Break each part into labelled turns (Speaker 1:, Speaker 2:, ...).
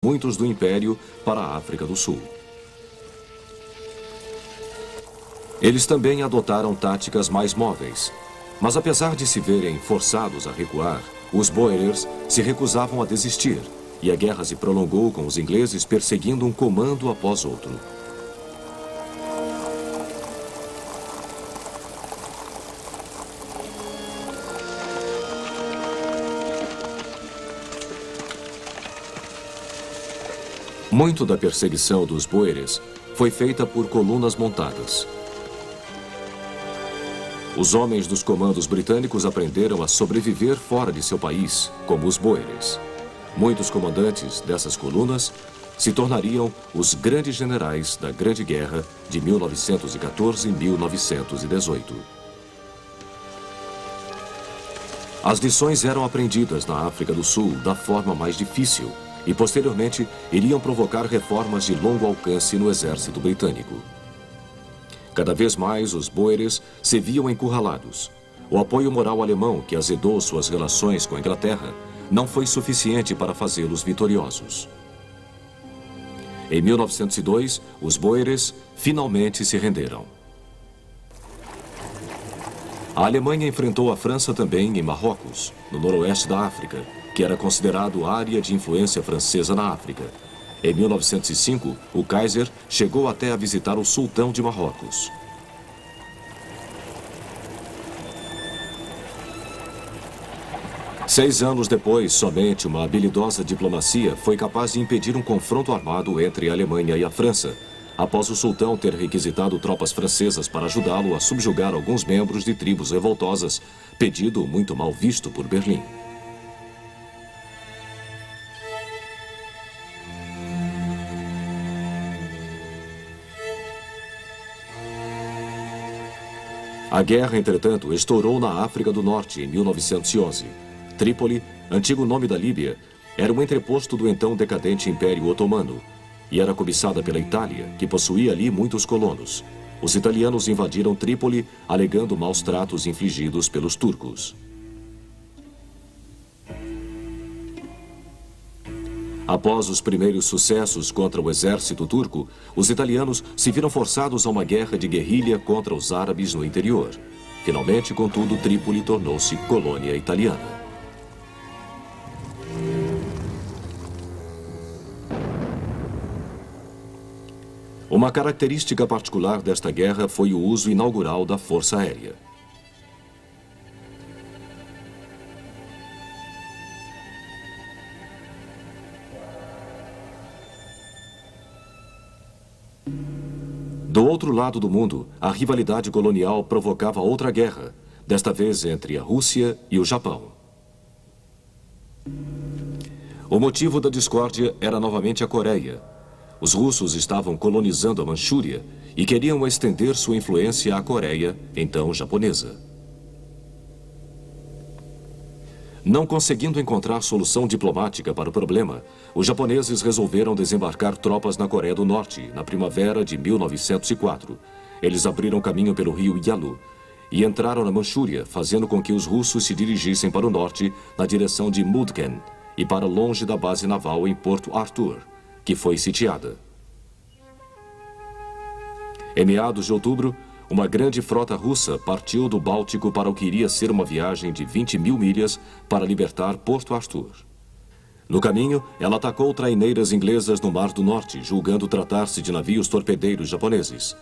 Speaker 1: muitos do Império para a África do Sul. Eles também adotaram táticas mais móveis, mas apesar de se verem forçados a recuar, os Boers se recusavam a desistir e a guerra se prolongou com os ingleses perseguindo um comando após outro. Muito da perseguição dos Boers foi feita por colunas montadas. Os homens dos comandos britânicos aprenderam a sobreviver fora de seu país, como os Boers. Muitos comandantes dessas colunas se tornariam os grandes generais da Grande Guerra de 1914 e 1918. As lições eram aprendidas na África do Sul da forma mais difícil e, posteriormente, iriam provocar reformas de longo alcance no exército britânico. Cada vez mais, os Boers se viam encurralados. O apoio moral alemão, que azedou suas relações com a Inglaterra, não foi suficiente para fazê-los vitoriosos. Em 1902, os Boers finalmente se renderam. A Alemanha enfrentou a França também em Marrocos, no noroeste da África, que era considerado área de influência francesa na África. Em 1905, o Kaiser chegou até a visitar o sultão de Marrocos. Seis anos depois, somente uma habilidosa diplomacia foi capaz de impedir um confronto armado entre a Alemanha e a França, após o sultão ter requisitado tropas francesas para ajudá-lo a subjugar alguns membros de tribos revoltosas, pedido muito mal visto por Berlim. A guerra, entretanto, estourou na África do Norte em 1911. Trípoli, antigo nome da Líbia, era um entreposto do então decadente Império Otomano e era cobiçada pela Itália, que possuía ali muitos colonos. Os italianos invadiram Trípoli, alegando maus tratos infligidos pelos turcos. Após os primeiros sucessos contra o exército turco, os italianos se viram forçados a uma guerra de guerrilha contra os árabes no interior. Finalmente, contudo, Trípoli tornou-se colônia italiana. Uma característica particular desta guerra foi o uso inaugural da Força Aérea. Do outro lado do mundo, a rivalidade colonial provocava outra guerra, desta vez entre a Rússia e o Japão. O motivo da discórdia era novamente a Coreia. Os russos estavam colonizando a Manchúria e queriam estender sua influência à Coreia, então japonesa. Não conseguindo encontrar solução diplomática para o problema, os japoneses resolveram desembarcar tropas na Coreia do Norte, na primavera de 1904. Eles abriram caminho pelo rio Yalu e entraram na Manchúria, fazendo com que os russos se dirigissem para o norte, na direção de Mudgen, e para longe da base naval em Porto Arthur, que foi sitiada. Em meados de outubro, uma grande frota russa partiu do Báltico para o que iria ser uma viagem de 20 mil milhas para libertar Porto Arthur. No caminho, ela atacou traineiras inglesas no Mar do Norte, julgando tratar-se de navios torpedeiros japoneses.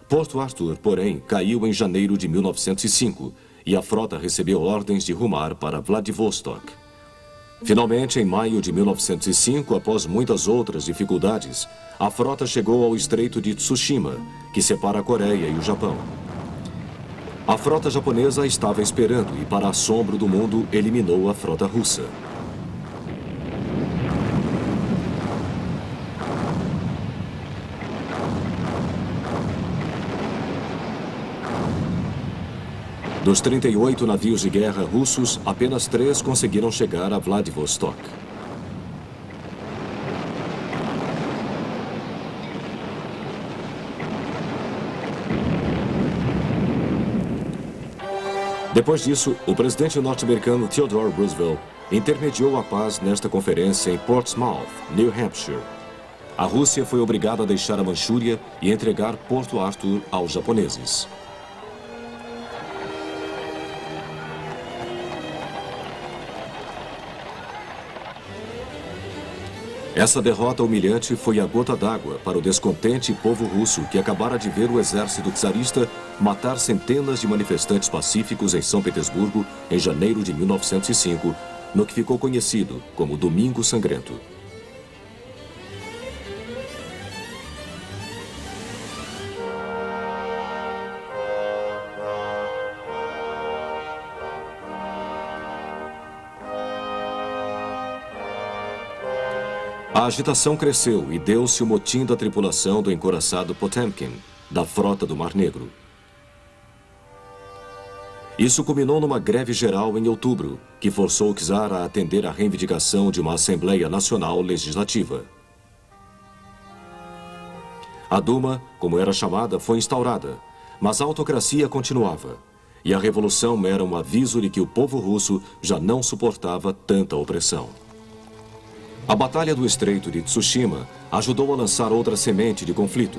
Speaker 1: Porto Arthur, porém, caiu em janeiro de 1905 e a frota recebeu ordens de rumar para Vladivostok. Finalmente, em maio de 1905, após muitas outras dificuldades, a frota chegou ao Estreito de Tsushima, que separa a Coreia e o Japão. A frota japonesa estava esperando e, para assombro do mundo, eliminou a frota russa. Dos 38 navios de guerra russos, apenas 3 conseguiram chegar a Vladivostok. Depois disso, o presidente norte-americano Theodore Roosevelt intermediou a paz nesta conferência em Portsmouth, New Hampshire. A Rússia foi obrigada a deixar a Manchúria e entregar Porto Arthur aos japoneses. Essa derrota humilhante foi a gota d'água para o descontente povo russo que acabara de ver o exército czarista matar centenas de manifestantes pacíficos em São Petersburgo em janeiro de 1905, no que ficou conhecido como Domingo Sangrento. A agitação cresceu e deu-se o motim da tripulação do encouraçado Potemkin, da frota do Mar Negro. Isso culminou numa greve geral em outubro, que forçou o czar a atender à reivindicação de uma Assembleia Nacional Legislativa. A Duma, como era chamada, foi instaurada, mas a autocracia continuava, e a revolução era um aviso de que o povo russo já não suportava tanta opressão. A Batalha do Estreito de Tsushima ajudou a lançar outra semente de conflito.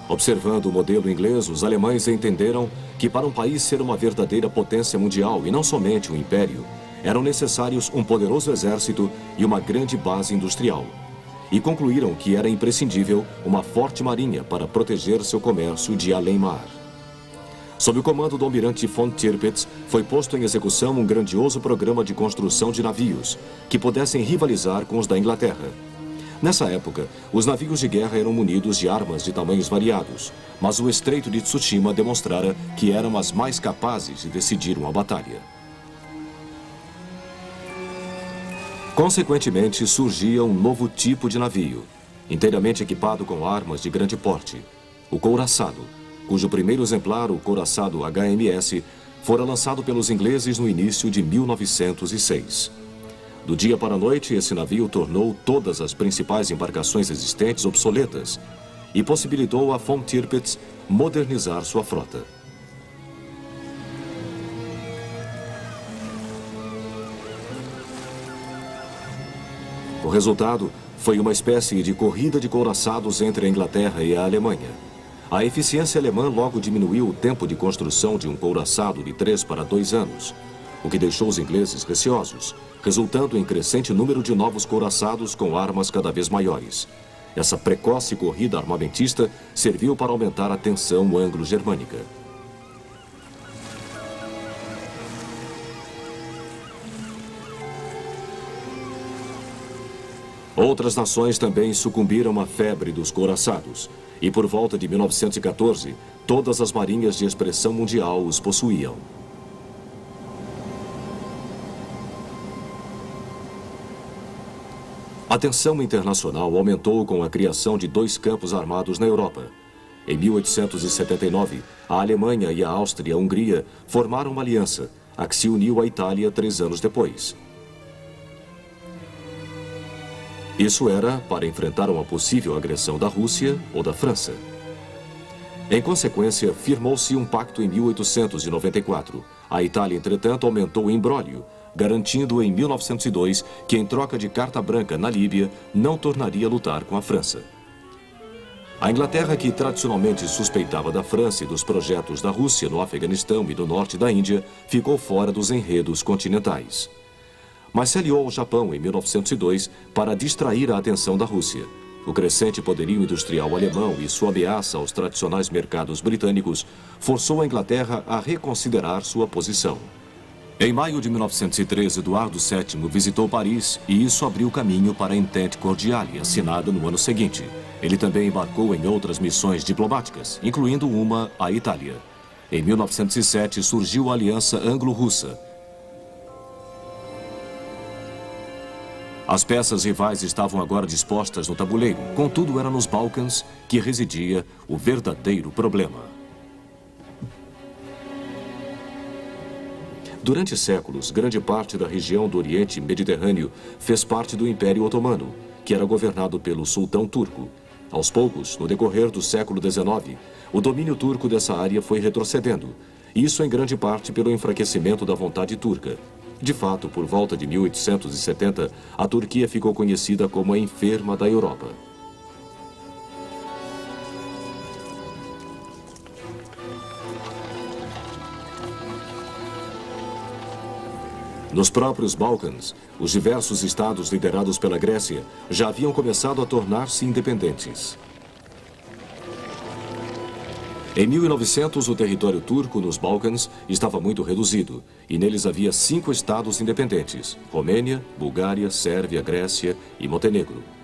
Speaker 1: Observando o modelo inglês, os alemães entenderam que para um país ser uma verdadeira potência mundial e não somente um império, eram necessários um poderoso exército e uma grande base industrial. E concluíram que era imprescindível uma forte marinha para proteger seu comércio de além-mar. Sob o comando do almirante von Tirpitz, foi posto em execução um grandioso programa de construção de navios, que pudessem rivalizar com os da Inglaterra. Nessa época, os navios de guerra eram munidos de armas de tamanhos variados, mas o Estreito de Tsushima demonstrara que eram as mais capazes de decidir uma batalha. Consequentemente, surgia um novo tipo de navio, inteiramente equipado com armas de grande porte, o couraçado, cujo primeiro exemplar, o couraçado HMS, fora lançado pelos ingleses no início de 1906. Do dia para a noite, esse navio tornou todas as principais embarcações existentes obsoletas e possibilitou a von Tirpitz modernizar sua frota. O resultado foi uma espécie de corrida de couraçados entre a Inglaterra e a Alemanha. A eficiência alemã logo diminuiu o tempo de construção de um couraçado de 3 para 2 anos, o que deixou os ingleses receosos, resultando em crescente número de novos couraçados com armas cada vez maiores. Essa precoce corrida armamentista serviu para aumentar a tensão anglo-germânica. Outras nações também sucumbiram à febre dos couraçados, e por volta de 1914, todas as marinhas de expressão mundial os possuíam. A tensão internacional aumentou com a criação de 2 campos armados na Europa. Em 1879, a Alemanha e a Áustria-Hungria formaram uma aliança, a que se uniu à Itália 3 anos depois. Isso era para enfrentar uma possível agressão da Rússia ou da França. Em consequência, firmou-se um pacto em 1894. A Itália, entretanto, aumentou o imbróglio, garantindo em 1902 que, em troca de carta branca na Líbia, não tornaria a lutar com a França. A Inglaterra, que tradicionalmente suspeitava da França e dos projetos da Rússia no Afeganistão e do norte da Índia, ficou fora dos enredos continentais. Mas se aliou ao Japão em 1902 para distrair a atenção da Rússia. O crescente poderio industrial alemão e sua ameaça aos tradicionais mercados britânicos forçou a Inglaterra a reconsiderar sua posição. Em maio de 1913, Eduardo VII visitou Paris e isso abriu caminho para a Entente Cordiale, assinada no ano seguinte. Ele também embarcou em outras missões diplomáticas, incluindo uma à Itália. Em 1907 surgiu a Aliança Anglo-Russa. As peças rivais estavam agora dispostas no tabuleiro, contudo era nos Balcãs que residia o verdadeiro problema. Durante séculos, grande parte da região do Oriente Mediterrâneo fez parte do Império Otomano, que era governado pelo sultão turco. Aos poucos, no decorrer do século XIX, o domínio turco dessa área foi retrocedendo, isso em grande parte pelo enfraquecimento da vontade turca. De fato, por volta de 1870, a Turquia ficou conhecida como a enferma da Europa. Nos próprios Balcãs, os diversos estados liderados pela Grécia já haviam começado a tornar-se independentes. Em 1900, o território turco nos Balcãs estava muito reduzido e neles havia 5 estados independentes: Romênia, Bulgária, Sérvia, Grécia e Montenegro.